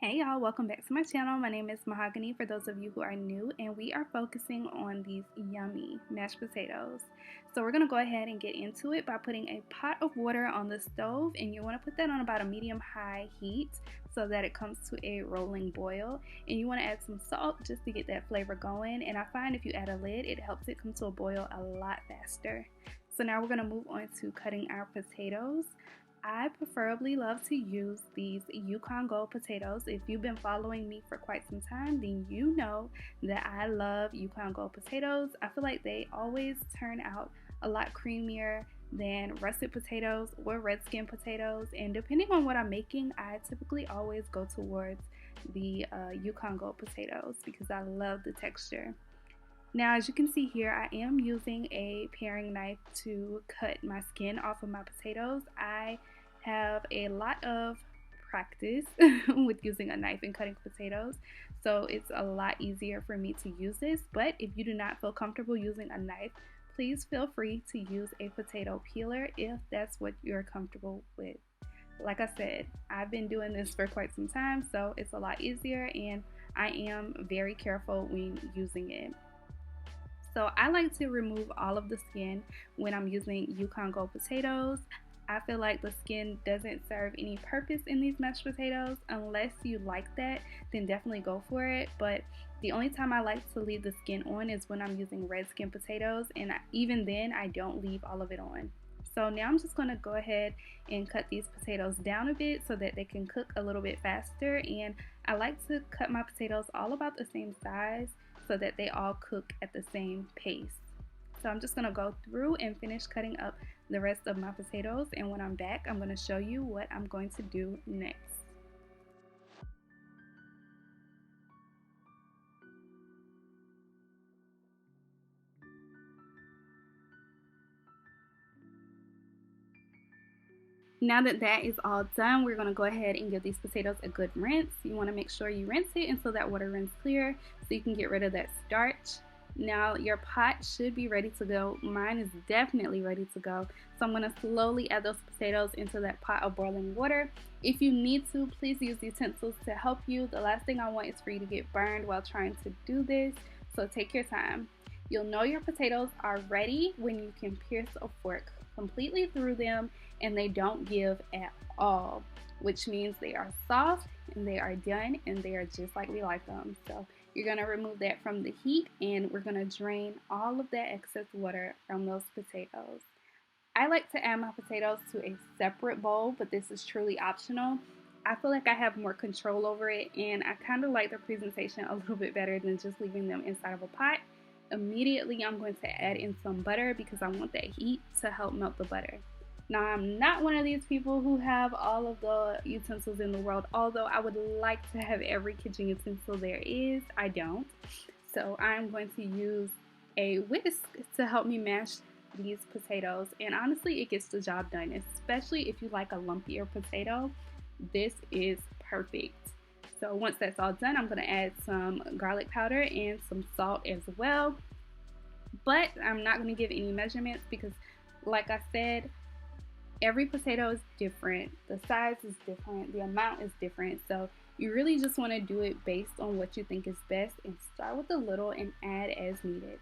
Hey y'all, welcome back to my channel. My name is Mahogany for those of you who are new, and we are focusing on these yummy mashed potatoes. So we're going to go ahead and get into it by putting a pot of water on the stove, and you want to put that on about a medium-high heat so that it comes to a rolling boil. And you want to add some salt just to get that flavor going, and I find if you add a lid, it helps it come to a boil a lot faster. So now we're going to move on to cutting our potatoes. I preferably love to use these Yukon Gold potatoes. If you've been following me for quite some time, then you know that I love Yukon Gold potatoes. I feel like they always turn out a lot creamier than russet potatoes or red skin potatoes, and depending on what I'm making, I typically always go towards the Yukon Gold potatoes because I love the texture. Now, as you can see here, I am using a paring knife to cut my skin off of my potatoes. I have a lot of practice with using a knife and cutting potatoes, so it's a lot easier for me to use this. But if you do not feel comfortable using a knife, please feel free to use a potato peeler if that's what you're comfortable with. Like I said, I've been doing this for quite some time, so it's a lot easier, and I am very careful when using it. So I like to remove all of the skin when I'm using Yukon Gold potatoes. I feel like the skin doesn't serve any purpose in these mashed potatoes. Unless you like that, then definitely go for it. But the only time I like to leave the skin on is when I'm using red skin potatoes, and even then I don't leave all of it on. So now I'm just going to go ahead and cut these potatoes down a bit so that they can cook a little bit faster. And I like to cut my potatoes all about the same size so that they all cook at the same pace. So I'm just going to go through and finish cutting up the rest of my potatoes, and when I'm back, I'm going to show you what I'm going to do next. Now that that is all done, we're going to go ahead and give these potatoes a good rinse. You want to make sure you rinse it until that water runs clear so you can get rid of that starch. Now your pot should be ready to go. Mine is definitely ready to go. So I'm going to slowly add those potatoes into that pot of boiling water. If you need to, please use utensils to help you. The last thing I want is for you to get burned while trying to do this, so take your time. You'll know your potatoes are ready when you can pierce a fork completely through them and they don't give at all, which means they are soft and they are done and they are just like we like them. So you're going to remove that from the heat, and we're going to drain all of that excess water from those potatoes. I like to add my potatoes to a separate bowl, but this is truly optional. I feel like I have more control over it, and I kind of like the presentation a little bit better than just leaving them inside of a pot. Immediately, I'm going to add in some butter because I want that heat to help melt the butter. Now, I'm not one of these people who have all of the utensils in the world, although I would like to have every kitchen utensil there is. I don't. So I'm going to use a whisk to help me mash these potatoes, and honestly, it gets the job done, especially if you like a lumpier potato. This is perfect. So once that's all done, I'm going to add some garlic powder and some salt as well. But I'm not going to give any measurements because, like I said, every potato is different. The size is different. The amount is different. So you really just want to do it based on what you think is best, and start with a little and add as needed.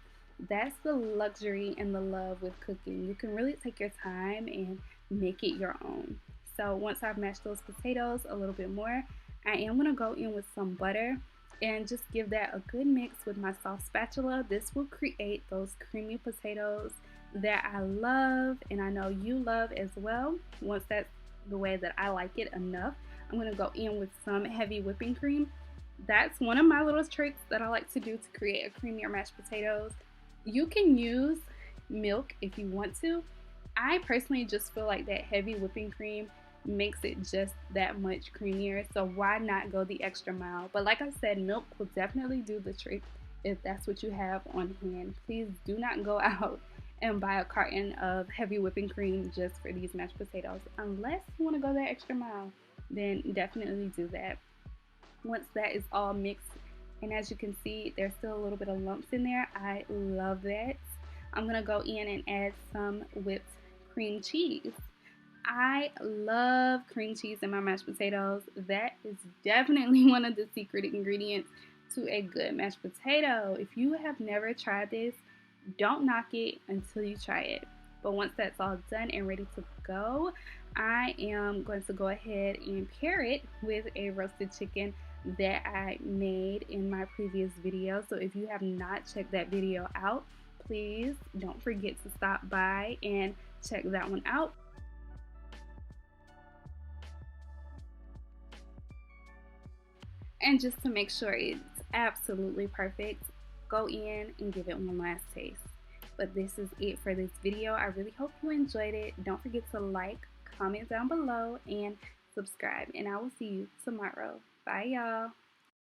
That's the luxury and the love with cooking. You can really take your time and make it your own. So once I've mashed those potatoes a little bit more, I am going to go in with some butter and just give that a good mix with my soft spatula. This will create those creamy potatoes that I love, and I know you love as well. Once that's the way that I like it enough, I'm going to go in with some heavy whipping cream. That's one of my little tricks that I like to do to create a creamier mashed potatoes. You can use milk if you want to. I personally just feel like that heavy whipping cream makes it just that much creamier, so why not go the extra mile? But like I said, milk will definitely do the trick if that's what you have on hand. Please do not go out and buy a carton of heavy whipping cream just for these mashed potatoes. Unless you want to go that extra mile, then definitely do that. Once that is all mixed, and as you can see, there's still a little bit of lumps in there. I love that. I'm going to go in and add some whipped cream cheese. I love cream cheese in my mashed potatoes. That is definitely one of the secret ingredients to a good mashed potato. If you have never tried this, don't knock it until you try it. But once that's all done and ready to go, I am going to go ahead and pair it with a roasted chicken that I made in my previous video. So if you have not checked that video out, please don't forget to stop by and check that one out. And just to make sure it's absolutely perfect, go in and give it one last taste. But this is it for this video. I really hope you enjoyed it. Don't forget to like, comment down below, and subscribe. And I will see you tomorrow. Bye, y'all.